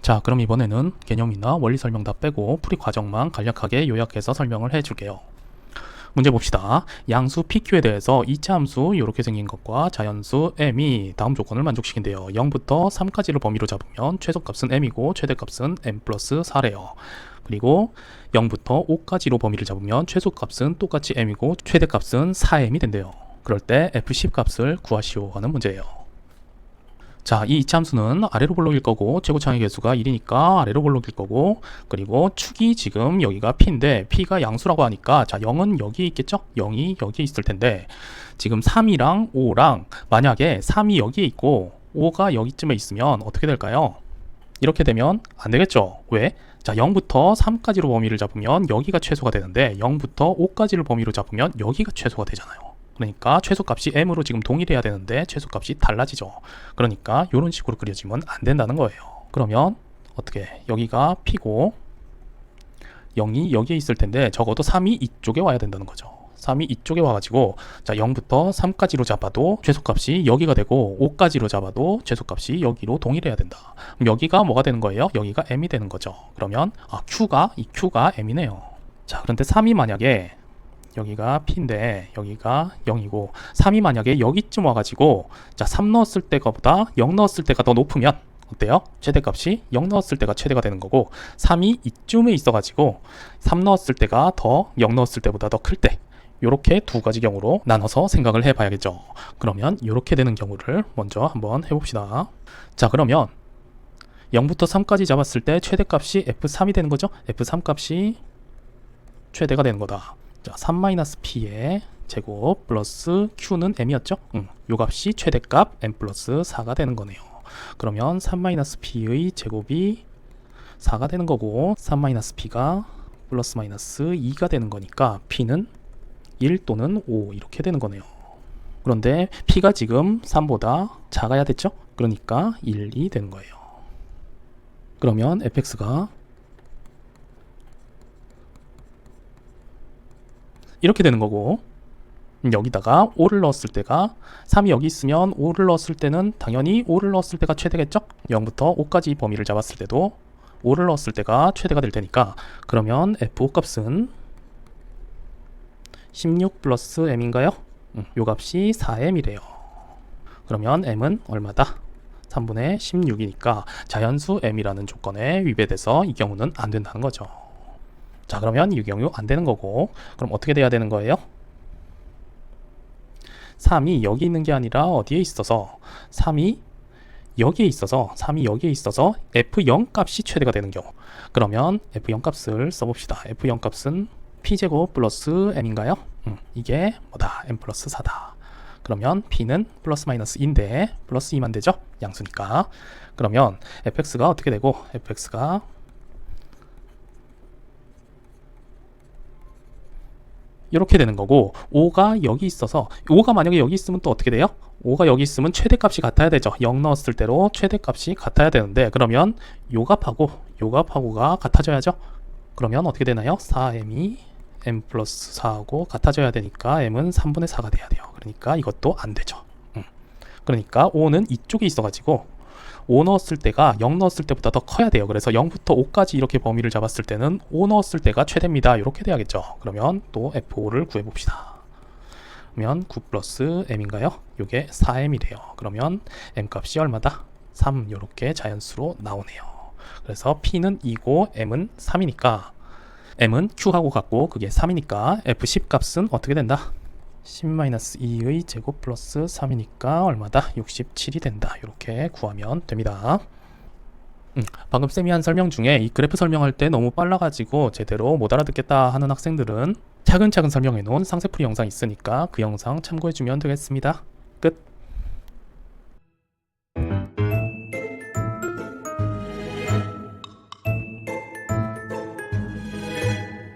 자, 그럼 이번에는 개념이나 원리 설명 다 빼고 풀이 과정만 간략하게 요약해서 설명을 해줄게요. 문제 봅시다. 양수 PQ에 대해서 이차 함수 이렇게 생긴 것과 자연수 m이 다음 조건을 만족시킨대요. 0부터 3까지를 범위로 잡으면 최소값은 m이고 최대값은 m 플러스 4래요. 그리고 0부터 5까지로 범위를 잡으면 최소값은 똑같이 m이고 최대값은 4m이 된대요. 그럴 때 f10 값을 구하시오 하는 문제예요. 자, 이 이차 함수는 아래로 볼록일 거고 최고차의 개수가 1이니까 아래로 볼록일 거고, 그리고 축이 지금 여기가 p인데 p가 양수라고 하니까 자 0은 여기 있겠죠? 0이 여기 있을 텐데 지금 3이랑 5랑 만약에 3이 여기에 있고 5가 여기쯤에 있으면 어떻게 될까요? 이렇게 되면 안 되겠죠? 왜? 자 0부터 3까지로 범위를 잡으면 여기가 최소가 되는데 0부터 5까지를 범위로 잡으면 여기가 최소가 되잖아요. 그러니까 최소값이 m으로 지금 동일해야 되는데 최소값이 달라지죠. 그러니까 이런 식으로 그려지면 안 된다는 거예요. 그러면 어떻게, 여기가 p고 0이 여기에 있을 텐데 적어도 3이 이쪽에 와야 된다는 거죠. 3이 이쪽에 와가지고 자 0부터 3까지로 잡아도 최소값이 여기가 되고 5까지로 잡아도 최소값이 여기로 동일해야 된다. 그럼 여기가 뭐가 되는 거예요? 여기가 m이 되는 거죠. 그러면 이 q가 m이네요. 자, 그런데 3이 만약에 여기가 p인데 여기가 0이고 3이 만약에 여기쯤 와가지고 자 3 넣었을 때보다 0 넣었을 때가 더 높으면 어때요? 최대값이 0 넣었을 때가 최대가 되는 거고 3이 이쯤에 있어가지고 3 넣었을 때가 더 0 넣었을 때보다 더 클 때, 이렇게 두 가지 경우로 나눠서 생각을 해봐야겠죠. 그러면 이렇게 되는 경우를 먼저 한번 해봅시다. 자, 그러면 0부터 3까지 잡았을 때 최대값이 f3이 되는 거죠. f3 값이 최대가 되는 거다. 자, 3-p의 제곱 플러스 q는 m이었죠? 요 값이 최대값 m 플러스 4가 되는 거네요. 그러면 3-p의 제곱이 4가 되는 거고 3-p가 플러스 마이너스 2가 되는 거니까 p는 1 또는 5 이렇게 되는 거네요. 그런데 p가 지금 3보다 작아야 됐죠? 그러니까 1이 되는 거예요. 그러면 fx가 이렇게 되는 거고, 여기다가 5를 넣었을 때가 3이 여기 있으면 5를 넣었을 때는 당연히 5를 넣었을 때가 최대겠죠? 0부터 5까지 범위를 잡았을 때도 5를 넣었을 때가 최대가 될 테니까 그러면 f5 값은 16 플러스 m인가요? 요 값이 4m이래요. 그러면 m은 얼마다? 3분의 16이니까 자연수 m이라는 조건에 위배돼서 이 경우는 안 된다는 거죠. 자, 그러면 이 경우 안 되는 거고, 그럼 어떻게 돼야 되는 거예요? 3이 여기 있는 게 아니라 어디에 있어서 3이 여기에 있어서 f0 값이 최대가 되는 경우, 그러면 f0 값을 써봅시다. f0 값은 p제곱 플러스 m인가요? 이게 뭐다? m 플러스 4다. 그러면 p는 플러스 마이너스 2인데 플러스 2만 되죠? 양수니까. 그러면 fx가 어떻게 되고, fx가 이렇게 되는 거고, 5가 여기 있어서 5가 만약에 여기 있으면 또 어떻게 돼요? 5가 여기 있으면 최대값이 같아야 되죠. 0 넣었을 때로 최대값이 같아야 되는데 그러면 요 값하고가 같아져야죠. 그러면 어떻게 되나요? 4m이 m 플러스 4하고 같아져야 되니까 m은 3분의 4가 돼야 돼요. 그러니까 이것도 안 되죠. 그러니까 5는 이쪽에 있어가지고 5 넣었을 때가 0 넣었을 때보다 더 커야 돼요. 그래서 0부터 5까지 이렇게 범위를 잡았을 때는 5 넣었을 때가 최대입니다. 이렇게 돼야겠죠. 그러면 또 f5를 구해봅시다. 그러면 9 플러스 m인가요? 이게 4m이래요. 그러면 m 값이 얼마다? 3, 이렇게 자연수로 나오네요. 그래서 p는 2고 m은 3이니까 m은 q하고 같고 그게 3이니까 f10 값은 어떻게 된다? 10-2의 제곱 플러스 3이니까 얼마다? 67이 된다. 이렇게 구하면 됩니다. 방금 쌤이 한 설명 중에 이 그래프 설명할 때 너무 빨라가지고 제대로 못 알아듣겠다 하는 학생들은 차근차근 설명해 놓은 상세풀이 영상 있으니까 그 영상 참고해 주면 되겠습니다. 끝.